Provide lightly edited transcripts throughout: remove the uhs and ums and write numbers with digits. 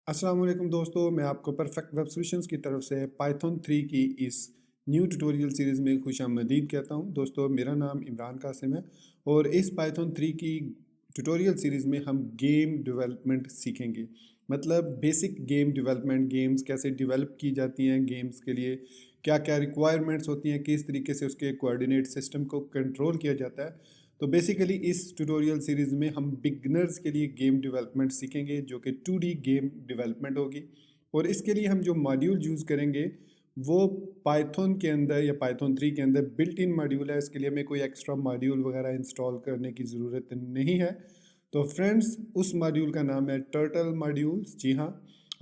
अस्सलाम वालेकुम दोस्तों, मैं आपको परफेक्ट वेब सॉल्यूशंस की तरफ से पाइथन 3 की इस न्यू ट्यूटोरियल सीरीज़ में खुशामदीद कहता हूं। दोस्तों, मेरा नाम इमरान कासिम है और इस पाइथन 3 की ट्यूटोरियल सीरीज़ में हम गेम डेवलपमेंट सीखेंगे। मतलब बेसिक गेम डेवलपमेंट, गेम्स कैसे डेवलप की जाती हैं, गेम्स के लिए क्या क्या रिक्वायरमेंट्स होती हैं, किस तरीके से उसके कोऑर्डिनेट सिस्टम को कंट्रोल किया जाता है। तो बेसिकली इस ट्यूटोरियल सीरीज़ में हम बिगनर्स के लिए गेम डेवलपमेंट सीखेंगे, जो कि 2D गेम डेवलपमेंट होगी। और इसके लिए हम जो मॉड्यूल यूज़ करेंगे वो पाइथन के अंदर या पाइथन 3 के अंदर बिल्ट इन मॉड्यूल है। इसके लिए हमें कोई एक्स्ट्रा मॉड्यूल वगैरह इंस्टॉल करने की ज़रूरत नहीं है। तो फ्रेंड्स, उस मॉड्यूल का नाम है टर्टल मॉड्यूल्स। जी हाँ,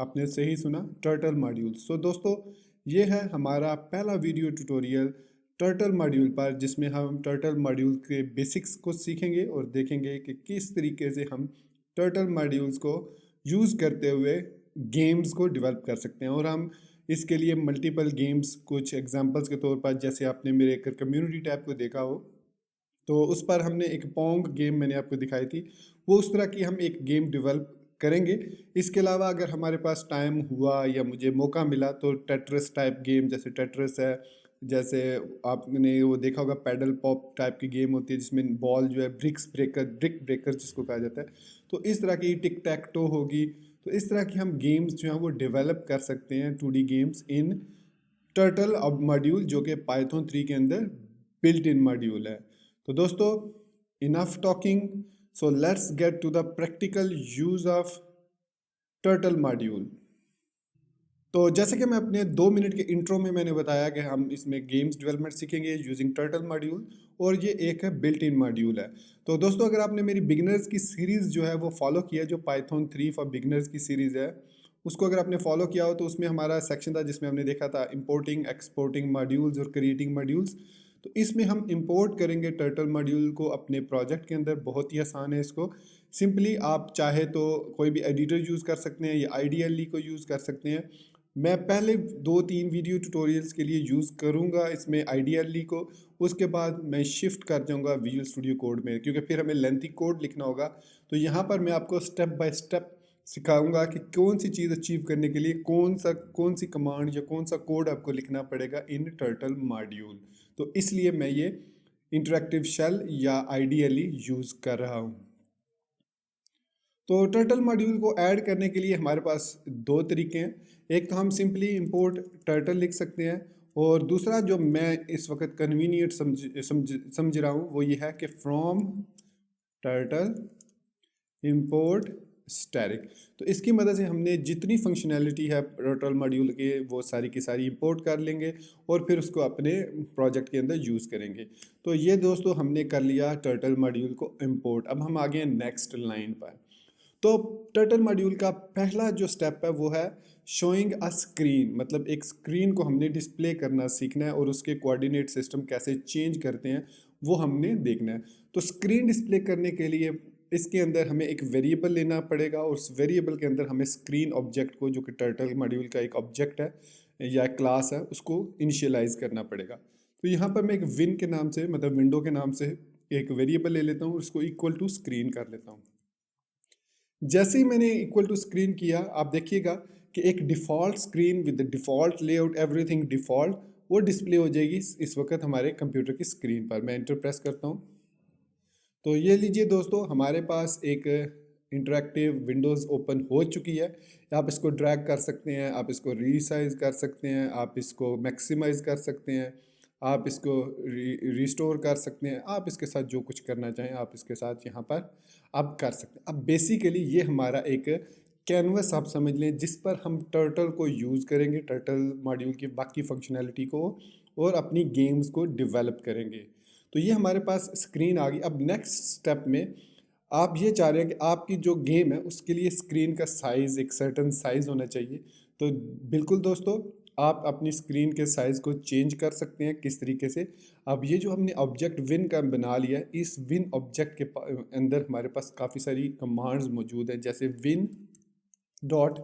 आपने सही सुना, टर्टल मॉड्यूल्स। तो दोस्तों, ये है हमारा पहला वीडियो ट्यूटोरियल टर्टल मॉड्यूल पर, जिसमें हम टर्टल मॉड्यूल के बेसिक्स को सीखेंगे और देखेंगे कि किस तरीके से हम टर्टल मॉड्यूल्स को यूज़ करते हुए गेम्स को डेवलप कर सकते हैं। और हम इसके लिए मल्टीपल गेम्स, कुछ एग्जांपल्स के तौर पर, जैसे आपने मेरे एक कम्युनिटी टैब को देखा हो तो उस पर हमने एक पोंग गेम मैंने आपको दिखाई थी, वो उस तरह की हम एक गेम डेवलप करेंगे। इसके अलावा अगर हमारे पास टाइम हुआ या मुझे मौका मिला तो टेट्रिस टाइप गेम, जैसे टेट्रिस है, जैसे आपने वो देखा होगा पैडल पॉप टाइप की गेम होती है जिसमें बॉल जो है ब्रिक ब्रेकर जिसको कहा जाता है, तो इस तरह की टिक टैक टो होगी। तो इस तरह की हम गेम्स जो हैं वो डेवलप कर सकते हैं, 2D गेम्स इन टर्टल अब मॉड्यूल, जो कि पाइथन 3 के अंदर बिल्ट इन मॉड्यूल है। तो दोस्तों, enough talking, so let's get to the practical use of turtle module. तो जैसे कि मैं अपने 2 मिनट के इंट्रो में मैंने बताया कि हम इसमें गेम्स डेवलपमेंट सीखेंगे यूजिंग टर्टल मॉड्यूल, और ये एक है बिल्ट इन मॉड्यूल है। तो दोस्तों, अगर आपने मेरी बिगनर्स की सीरीज़ जो है वो फॉलो किया, जो पाइथन 3 फॉर बिगनर्स की सीरीज़ है, उसको अगर आपने फॉलो किया हो तो उसमें हमारा सेक्शन था जिसमें हमने देखा था इंपोर्टिंग एक्सपोर्टिंग मॉड्यूल्स और क्रिएटिंग मॉड्यूल्स। तो इसमें हम इंपोर्ट करेंगे टर्टल मॉड्यूल को अपने प्रोजेक्ट के अंदर। बहुत ही आसान है इसको। सिंपली आप चाहे तो कोई भी एडिटर यूज़ कर सकते हैं या आईडीएलई को यूज़ कर सकते हैं। मैं पहले 2-3 वीडियो ट्यूटोरियल्स के लिए यूज़ करूँगा इसमें आईडीएलई को, उसके बाद मैं शिफ्ट कर जाऊँगा विजुअल स्टूडियो कोड में, क्योंकि फिर हमें लेंथी कोड लिखना होगा। तो यहाँ पर मैं आपको स्टेप बाय स्टेप सिखाऊंगा कि कौन सी चीज़ अचीव करने के लिए कौन सी कमांड या कौन सा कोड आपको लिखना पड़ेगा इन टर्टल मॉड्यूल। तो इसलिए मैं ये इंटरेक्टिव शेल या आईडीएलई यूज़ कर रहा हूँ। तो टर्टल मॉड्यूल को ऐड करने के लिए हमारे पास दो तरीके हैं। एक तो हम सिंपली इंपोर्ट टर्टल लिख सकते हैं, और दूसरा जो मैं इस वक्त कन्वीनियंट समझ रहा हूँ वो ये है कि फ्रॉम टर्टल इंपोर्ट स्टैटिक। तो इसकी मदद से हमने जितनी फंक्शनैलिटी है टर्टल मॉड्यूल के वो सारी की सारी इंपोर्ट कर लेंगे और फिर उसको अपने प्रोजेक्ट के अंदर यूज़ करेंगे। तो ये दोस्तों हमने कर लिया टर्टल मॉड्यूल को इंपोर्ट। अब हम आगे नेक्स्ट लाइन पर। तो टर्टल मॉड्यूल का पहला जो स्टेप है वो है शोइंग अ स्क्रीन। मतलब एक स्क्रीन को हमने डिस्प्ले करना सीखना है और उसके कोऑर्डिनेट सिस्टम कैसे चेंज करते हैं वो हमने देखना है। तो स्क्रीन डिस्प्ले करने के लिए इसके अंदर हमें एक वेरिएबल लेना पड़ेगा, और उस वेरिएबल के अंदर हमें स्क्रीन ऑब्जेक्ट को, जो कि टर्टल मॉड्यूल का एक ऑब्जेक्ट है या क्लास है, उसको इनिशियलाइज करना पड़ेगा। तो यहाँ पर मैं एक विन के नाम से, मतलब विंडो के नाम से एक वेरिएबल ले लेता हूँ, उसको इक्वल टू स्क्रीन कर लेता हूँ। जैसे ही मैंने इक्वल टू स्क्रीन किया, आप देखिएगा कि एक default screen with default layout, everything default, वो डिस्प्ले हो जाएगी इस वक्त हमारे कंप्यूटर की स्क्रीन पर। मैं एंटर प्रेस करता हूँ। तो ये लीजिए दोस्तों, हमारे पास एक इंटरेक्टिव विंडोज़ ओपन हो चुकी है। आप इसको ड्रैग कर सकते हैं, आप इसको रीसाइज कर सकते हैं, आप इसको मैक्सिमाइज कर सकते हैं, आप इसको रिस्टोर कर सकते हैं। आप इसके साथ जो कुछ करना चाहें आप इसके साथ यहाँ पर आप कर सकते हैं। अब बेसिकली ये हमारा एक कैनवस आप समझ लें, जिस पर हम टर्टल को यूज़ करेंगे, टर्टल मॉड्यूल की बाकी फंक्शनैलिटी को, और अपनी गेम्स को डेवलप करेंगे। तो ये हमारे पास स्क्रीन आ गई। अब नेक्स्ट स्टेप में आप ये चाह रहे हैं कि आपकी जो गेम है उसके लिए स्क्रीन का साइज़ एक सर्टन साइज़ होना चाहिए। तो बिल्कुल दोस्तों, आप अपनी स्क्रीन के साइज़ को चेंज कर सकते हैं। किस तरीके से? अब ये जो हमने ऑब्जेक्ट विन का बना लिया, इस विन ऑब्जेक्ट के अंदर हमारे पास काफ़ी सारी कमांड्स मौजूद हैं, जैसे विन डॉट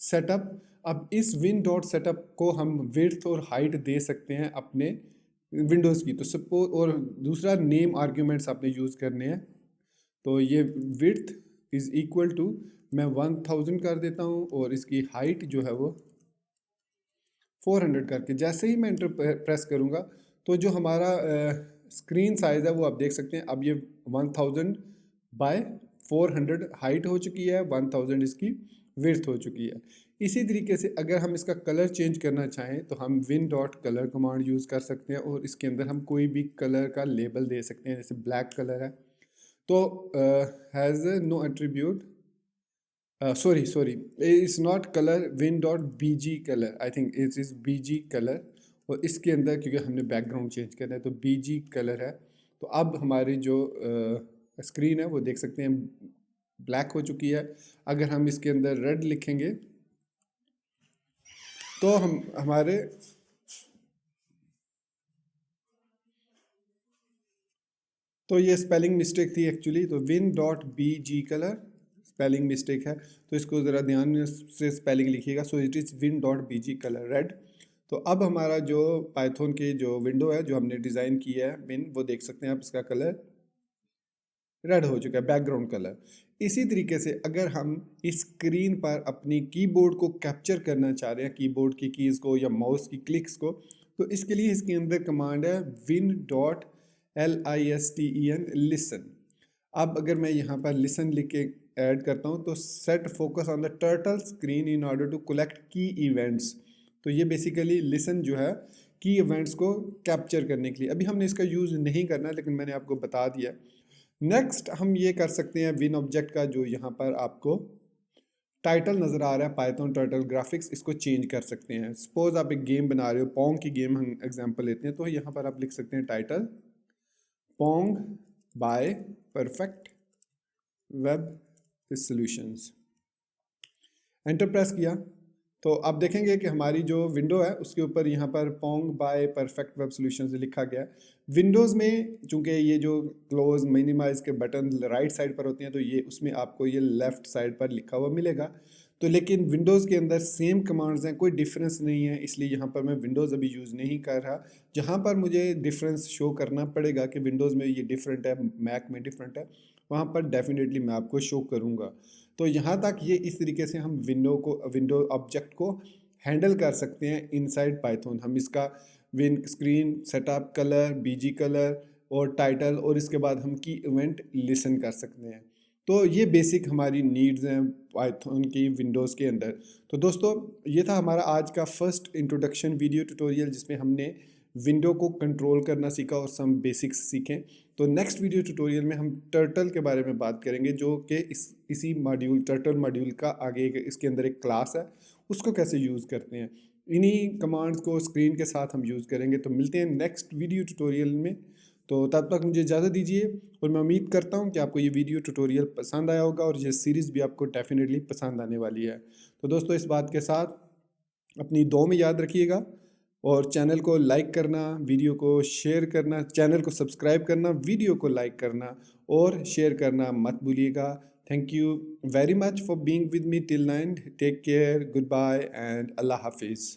सेटअप। अब इस विन डॉट सेटअप को हम विड्थ और हाइट दे सकते हैं अपने विंडोज़ की। तो सपोज, और दूसरा नेम आर्ग्यूमेंट्स आपने यूज़ करने हैं। तो ये विड्थ इज़ इक्वल टू मैं 1000 कर देता हूँ और इसकी हाइट जो है वो 400 करके जैसे ही मैं इंटर प्रेस करूँगा तो जो हमारा स्क्रीन साइज़ है वो आप देख सकते हैं अब ये 1000 बाय 400 हाइट हो चुकी है, 1000 इसकी विड्थ हो चुकी है। इसी तरीके से अगर हम इसका कलर चेंज करना चाहें तो हम win dot colour command use कर सकते हैं और इसके अंदर हम कोई भी कलर का लेबल दे सकते हैं, जैसे ब्लैक कलर है तो has no attribute sorry, it's not color win dot bg color, I think it is bg color। और इसके अंदर क्योंकि हमने बैकग्राउंड चेंज करना है तो bg कलर है। तो अब हमारी जो स्क्रीन है वो देख सकते हैं ब्लैक हो चुकी है। अगर हम इसके अंदर रेड लिखेंगे तो हम हमारे तो ये स्पेलिंग मिस्टेक थी एक्चुअली, तो win dot B G colour spelling mistake है तो इसको ज़रा ध्यान से स्पेलिंग लिखिएगा। So it is win dot B G colour red. तो अब हमारा जो पाइथन की जो विंडो है जो हमने डिज़ाइन किया है विन, वो देख सकते हैं आप इसका कलर रेड हो चुका है, बैकग्राउंड कलर। इसी तरीके से अगर हम इस स्क्रीन पर अपनी कीबोर्ड को कैप्चर करना चाह रहे हैं, कीबोर्ड की कीज़ को या माउस की क्लिक्स को, तो इसके लिए इसके अंदर कमांड है विन डॉट LISTEN लिसन। अब अगर मैं यहाँ पर लिसन लिख के ऐड करता हूँ तो set focus on the turtle screen in order to collect key events. तो ये बेसिकली लिसन जो है की इवेंट्स को कैप्चर करने के लिए, अभी हमने इसका यूज़ नहीं करना लेकिन मैंने आपको बता दिया। नेक्स्ट हम ये कर सकते हैं विन ऑब्जेक्ट का जो यहाँ पर आपको टाइटल नज़र आ रहा है पाइथन टर्टल ग्राफिक्स, इसको चेंज कर सकते हैं। सपोज आप एक गेम बना रहे हो, पोंग की गेम हम एग्जांपल लेते हैं, तो यहाँ पर आप लिख सकते हैं title Pong bye perfect web solutions. Enter press किया तो आप देखेंगे कि हमारी जो विंडो है उसके ऊपर यहाँ पर Pong bye perfect web solutions लिखा गया। विंडोज़ में चूंकि ये जो क्लोज मिनिमाइज के बटन राइट साइड पर होते हैं तो ये उसमें आपको ये लेफ़्ट साइड पर लिखा हुआ मिलेगा। तो लेकिन विंडोज़ के अंदर सेम कमांड्स हैं, कोई डिफरेंस नहीं है, इसलिए यहाँ पर मैं विंडोज़ अभी यूज़ नहीं कर रहा। जहाँ पर मुझे डिफरेंस शो करना पड़ेगा कि विंडोज़ में ये डिफरेंट है, मैक में डिफरेंट है, वहाँ पर डेफिनेटली मैं आपको शो करूँगा। तो यहाँ तक ये इस तरीके से हम विंडो ऑब्जेक्ट को हैंडल कर सकते हैं इनसाइड पाइथन। हम इसका win screen setup colour BG colour और टाइटल और इसके बाद हम की इवेंट लिसन कर सकते हैं। तो ये बेसिक हमारी नीड्स हैं पाइथन की विंडोज़ के अंदर। तो दोस्तों ये था हमारा आज का फर्स्ट इंट्रोडक्शन वीडियो ट्यूटोरियल जिसमें हमने विंडो को कंट्रोल करना सीखा और सम बेसिक्स सीखें। तो नेक्स्ट वीडियो ट्यूटोरियल में हम टर्टल के बारे में बात करेंगे जो कि इसी मॉड्यूल टर्टल मॉड्यूल का आगे इसके अंदर एक क्लास है, उसको कैसे यूज़ करते हैं। इन्हीं कमांड्स को स्क्रीन के साथ हम यूज़ करेंगे। तो मिलते हैं नेक्स्ट वीडियो ट्यूटोरियल में। तो तब तक मुझे इजाज़त दीजिए और मैं उम्मीद करता हूँ कि आपको ये वीडियो ट्यूटोरियल पसंद आया होगा और ये सीरीज़ भी आपको डेफिनेटली पसंद आने वाली है। तो दोस्तों इस बात के साथ अपनी दुआ में याद रखिएगा और चैनल को लाइक करना, वीडियो को शेयर करना, चैनल को सब्सक्राइब करना, वीडियो को लाइक करना और शेयर करना मत भूलिएगा। Thank you very much for being with me till end. Take care, goodbye and अल्लाह हाफिज़।